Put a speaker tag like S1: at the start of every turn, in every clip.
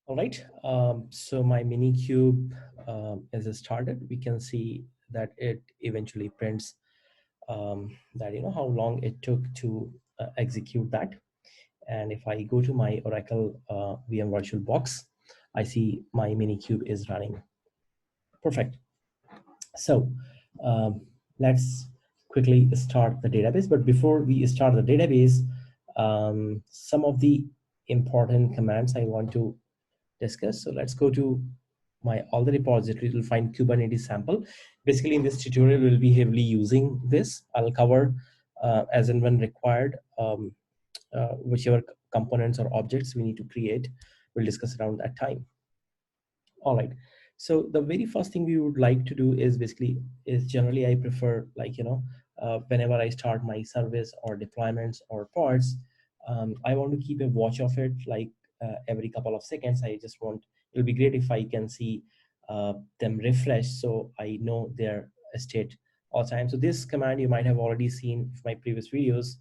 S1: All right, so my Minikube is started. We can see that it eventually prints that how long it took to execute that. And if I go to my Oracle VM virtual box, I see my Minikube is running. Perfect. So let's quickly start the database. But before we start the database, some of the important commands I want to discuss. So let's go to my all the repositories. We'll find Kubernetes sample. Basically, in this tutorial, we'll be heavily using this. I'll cover as and when required, whichever components or objects we need to create. We'll discuss around that time. All right. So the very first thing we would like to do is generally I prefer whenever I start my service or deployments or pods, I want to keep a watch of it every couple of seconds. It'll be great if I can see them refresh so I know their state all the time. So this command you might have already seen from my previous videos.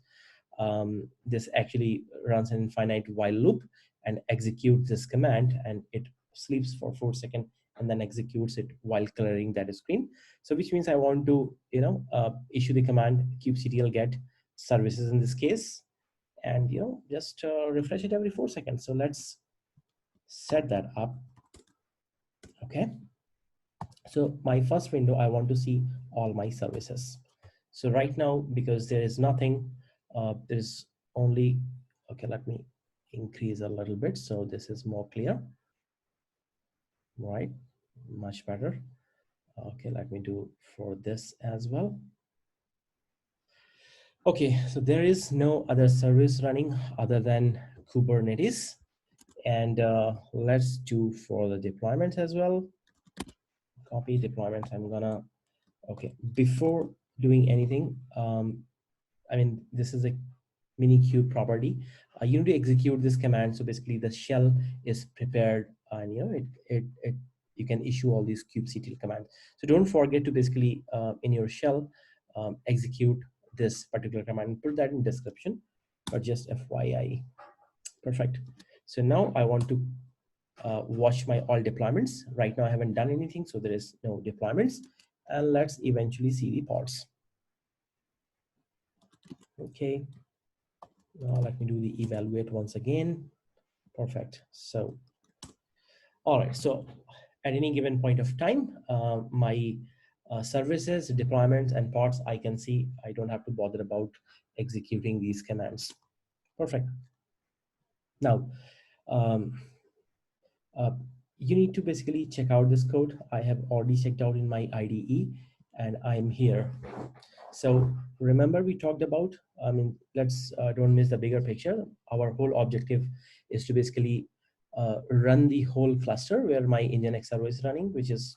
S1: This actually runs an infinite while loop and executes this command, and it sleeps for 4 seconds and then executes it while clearing that screen. So which means I want to issue the command kubectl get services in this case, and just refresh it every 4 seconds. So let's set that up. Okay, so my first window, I want to see all my services. So right now, because there is nothing, there's only, okay, let me increase a little bit so this is more clear. Right, much better. Okay, let me do for this as well. Okay, so there is no other service running other than Kubernetes. And let's do for the deployment as well. Copy deployment. I'm gonna, okay, before doing anything, I mean, this is a Minikube property. You need to execute this command. So basically the shell is prepared and you can issue all these kubectl commands. So don't forget to basically in your shell execute this particular command. Put that in description, but just FYI. Perfect. So now I want to watch my all deployments. Right now I haven't done anything, so there is no deployments. And let's eventually see the pods. Okay. Now let me do the evaluate once again. Perfect. So, all right. So at any given point of time, my services, deployments, and pods, I can see I don't have to bother about executing these commands. Perfect. Now, you need to basically check out this code. I have already checked out in my IDE, and I'm here. So remember we talked about, I mean, let's don't miss the bigger picture. Our whole objective is to basically run the whole cluster where my Nginx server is running, which is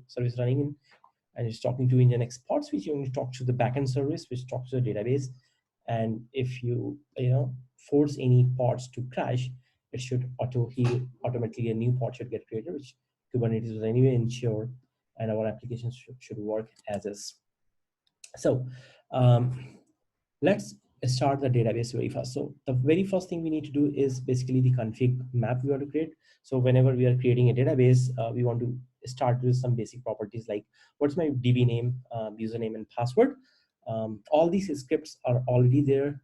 S1: service running in, and it's talking to Nginx pods, which you need to talk to the backend service, which talks to the database. And if you force any pods to crash, it should automatically a new pod should get created, which Kubernetes will anyway ensure, and our applications should work as is. So let's start the database very fast. So the very first thing we need to do is basically the config map we want to create. So whenever we are creating a database, we want to start with some basic properties like what's my DB name, username, and password. All these scripts are already there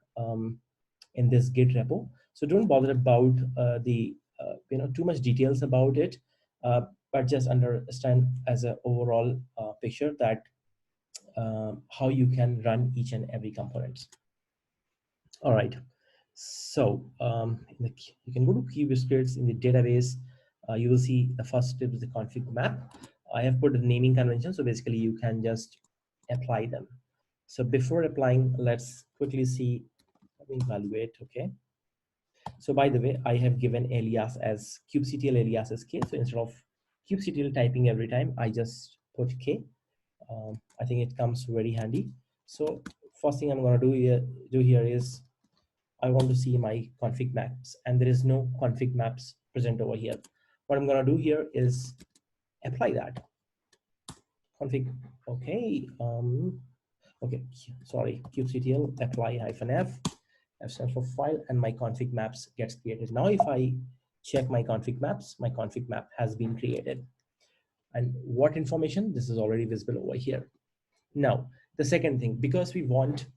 S1: in this Git repo. So don't bother about too much details about it, but just understand as an overall picture that how you can run each and every component. All right. So you can go to Kubernetes in the database. You will see the first step is the config map. I have put the naming convention, so basically you can just apply them. So before applying, let's quickly see. Let me evaluate. Okay. So by the way, I have given alias as kubectl alias as k. So instead of kubectl typing every time, I just put k. I think it comes very handy. So first thing I'm going to do here is I want to see my config maps, and there is no config maps present over here. What I'm going to do here is apply that config. Okay. Okay. Sorry. kubectl apply -f. F stands for file, and my config maps gets created. Now, if I check my config maps. My config map has been created. And what information? This is already visible over here. Now, the second thing, because we want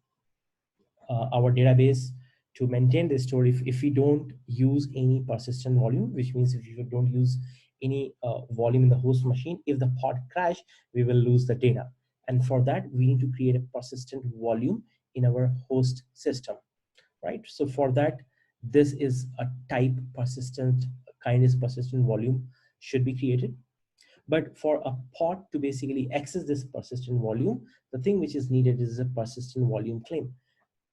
S1: our database to maintain the store, if we don't use any persistent volume, which means if you don't use any volume in the host machine, if the pod crash, we will lose the data. And for that, we need to create a persistent volume in our host system, right? So for that, this is a type persistent, kindness persistent volume should be created. But for a pod to basically access this persistent volume, the thing which is needed is a persistent volume claim.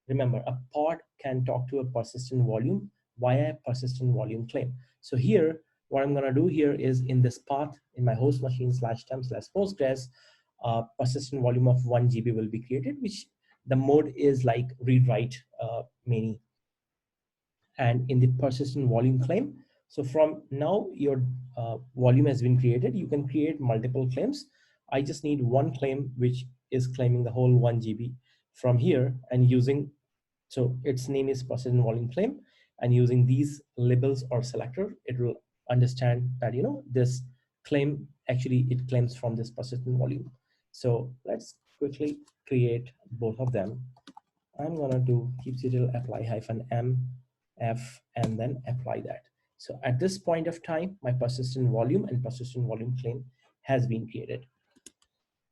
S1: Remember, a pod can talk to a persistent volume via a persistent volume claim. So here, what I'm going to do here is in this path in my host machine /temp/postgres, persistent volume of 1 GB will be created, which the mode is like read write many. And in the persistent volume claim, so from now your volume has been created, you can create multiple claims. I just need one claim which is claiming the whole 1 GB from here, and using, so its name is persistent volume claim, and using these labels or selector, it will understand that, you know, this claim actually it claims from this persistent volume. So let's quickly create both of them. I'm gonna do kubectl apply -m f and then apply that. So at this point of time, my persistent volume and persistent volume claim has been created.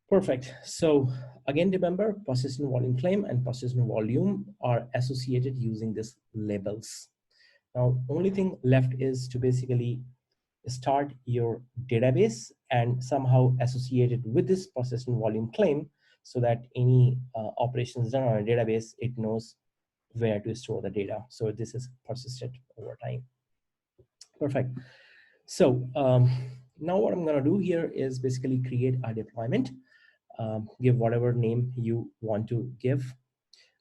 S1: Perfect. So again, remember, persistent volume claim and persistent volume are associated using these labels. Now, only thing left is to basically start your database and somehow associate it with this persistent volume claim, so that any operations done on a database, it knows where to store the data. So this is persisted over time. Perfect. So now what I'm going to do here is basically create a deployment. Give whatever name you want to give.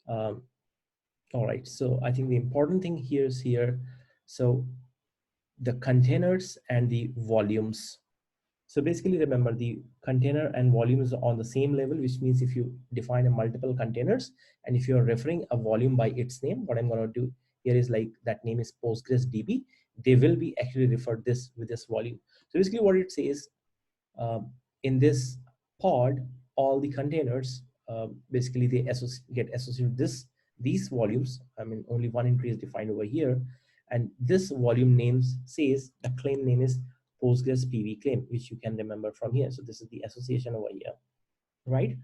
S1: All right, so I think the important thing here is here. So the containers and the volumes. So basically remember, the container and volume is on the same level, which means if you define a multiple containers, and if you're referring a volume by its name, what I'm going to do here is like that name is Postgres DB, they will be actually referred this with this volume. So basically what it says, in this pod, all the containers, basically they get associated with these volumes. I mean, only one entry is defined over here. And this volume names says the claim name is Postgres PV claim, which you can remember from here. So this is the association over here, right?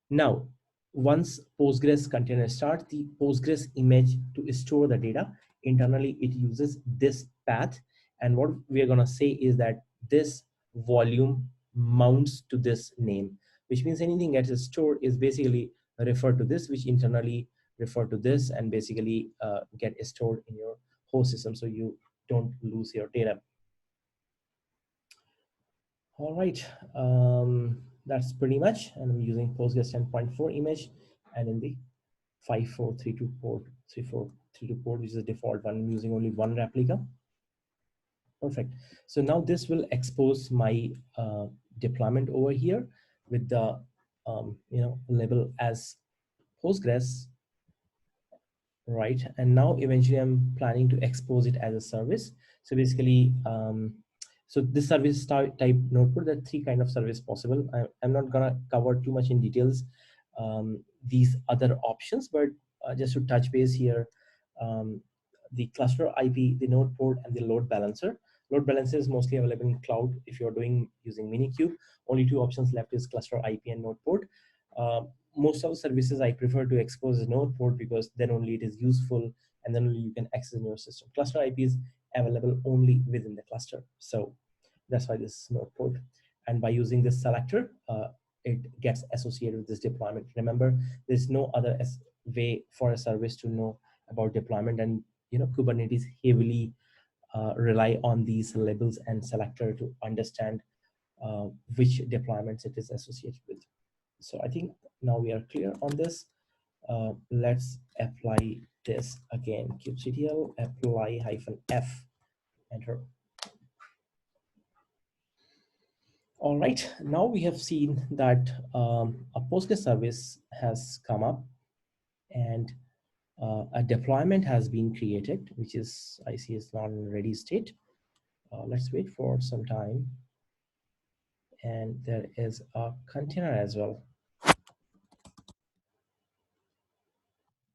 S1: Now, once Postgres container starts, the Postgres image to store the data, internally it uses this path. And what we are going to say is that this volume mounts to this name, which means anything that is stored is basically referred to this, which internally refer to this, and basically get stored in your host system, so you don't lose your data. All right, that's pretty much. And I'm using Postgres 10.4 image, and in the 5432 port, 3432 port, which is the default one. I'm using only one replica. Perfect. So now this will expose my deployment over here with the label as Postgres, right? And now eventually I'm planning to expose it as a service. So basically, so this service type notebook, there are three kind of service possible. I'm not gonna cover too much in details these other options, but just to touch base here, the cluster IP, the node port, and the load balancer. Load balancer is mostly available in cloud. If you're using Minikube, only two options left is cluster IP and node port. Most of the services I prefer to expose as node port, because then only it is useful, and then only you can access in your system. Cluster IP is available only within the cluster. So that's why this is node port. And by using this selector, it gets associated with this deployment. Remember, there's no other way for a service to know about deployment, and Kubernetes heavily rely on these labels and selector to understand which deployments it is associated with. So I think now we are clear on this. Let's apply this again. kubectl apply -f, enter. All right, now we have seen that a Postgres service has come up, and a deployment has been created, which is, I see, is not in ready state. Let's wait for some time. And there is a container as well.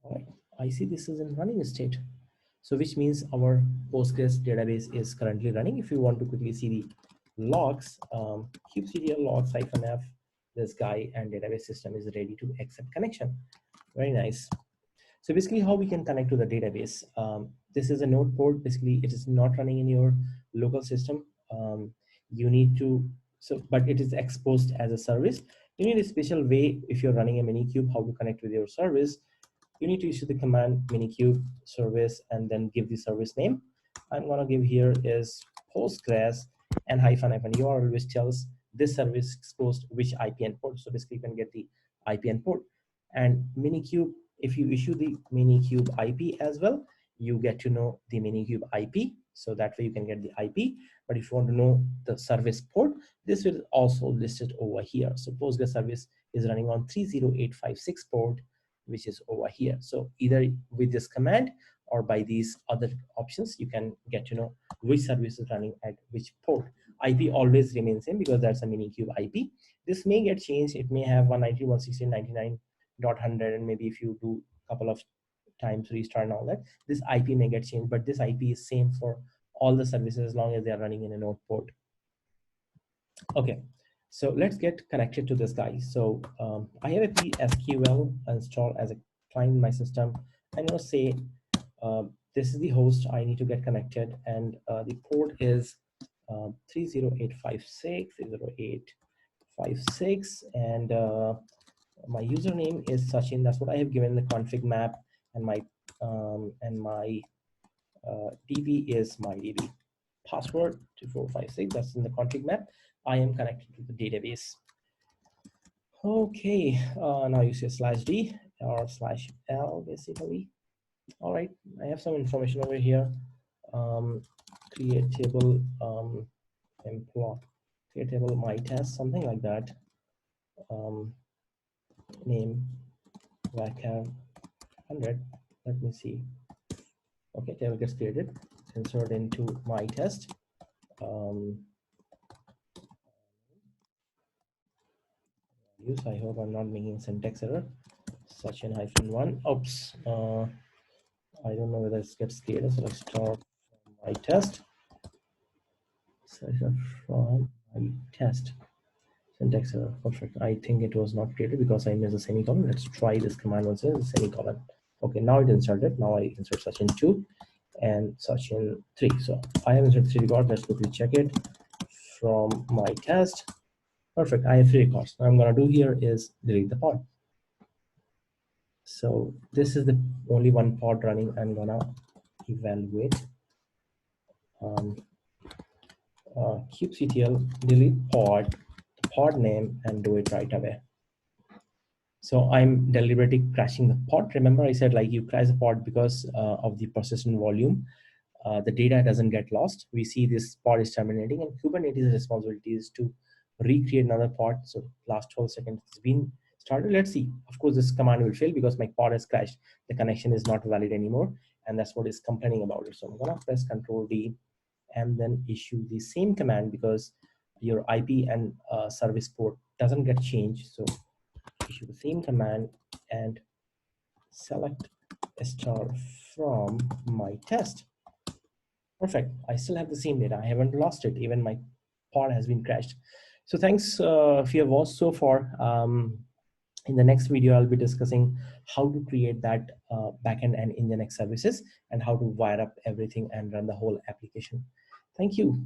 S1: All right, I see this is in running state. So which means our Postgres database is currently running. If you want to quickly see the logs, kubectl logs -f, this guy and database system is ready to accept connection. Very nice. So basically how we can connect to the database. This is a node port. Basically it is not running in your local system. You need to, but it is exposed as a service. You need a special way if you're running a Minikube, how to connect with your service. You need to issue the command minikube service and then give the service name. I'm gonna give here is Postgres and -. URL which tells this service exposed which IP and port. So basically you can get the IP and port. And Minikube, if you issue the Minikube IP as well, you get to know the Minikube IP. So that way you can get the IP. But if you want to know the service port, this will also listed over here. So Postgres service is running on 30856 port, which is over here. So either with this command or by these other options, you can get to know which service is running at which port. IP always remains same because that's a Minikube IP. This may get changed. It may have 192.168.99.100, and maybe if you do a couple of times restart and all that, this IP may get changed, but this IP is same for all the services as long as they are running in a node port. Okay, so let's get connected to this guy. So I have a PSQL installed as a client in my system. I'm going to say this is the host. I need to get connected, and the port is 30856, and my username is Sachin. That's what I have given the config map, and my DB is my DB. Password 2456. That's in the config map. I am connected to the database. Okay, now you say /d or /l basically. All right, I have some information over here. Create table employee, create table my test, something like that. Name varchar 100. Let me see. Okay, table gets created. Insert into my test. I hope I'm not making syntax error. Such an -1. Oops. I don't know whether it gets created. So let's start my test. From my test. Syntax error. Perfect. I think it was not created because I missed a semicolon. Let's try this command once again. Semicolon. Okay, now it inserted. Now I insert such in 2 and such in 3. So I have inserted 3 records. Let's quickly check it from my test. Perfect. I have 3 records. What I'm gonna do here is delete the pod. So this is the only one pod running. I'm gonna evaluate kubectl delete pod name and do it right away. So I'm deliberately crashing the pod. Remember I said like you crash the pod because of the persistent volume. The data doesn't get lost. We see this pod is terminating, and Kubernetes' responsibility is to recreate another pod. So last 12 seconds it's been started. Let's see. Of course, this command will fail because my pod has crashed. The connection is not valid anymore, and that's what is complaining about it. So I'm gonna press Control D and then issue the same command because your IP and service port doesn't get changed. So issue the same command and select a star from my test. Perfect. I still have the same data. I haven't lost it. Even my pod has been crashed. So thanks for your watch so far. In the next video, I'll be discussing how to create that backend and Nginx services and how to wire up everything and run the whole application. Thank you.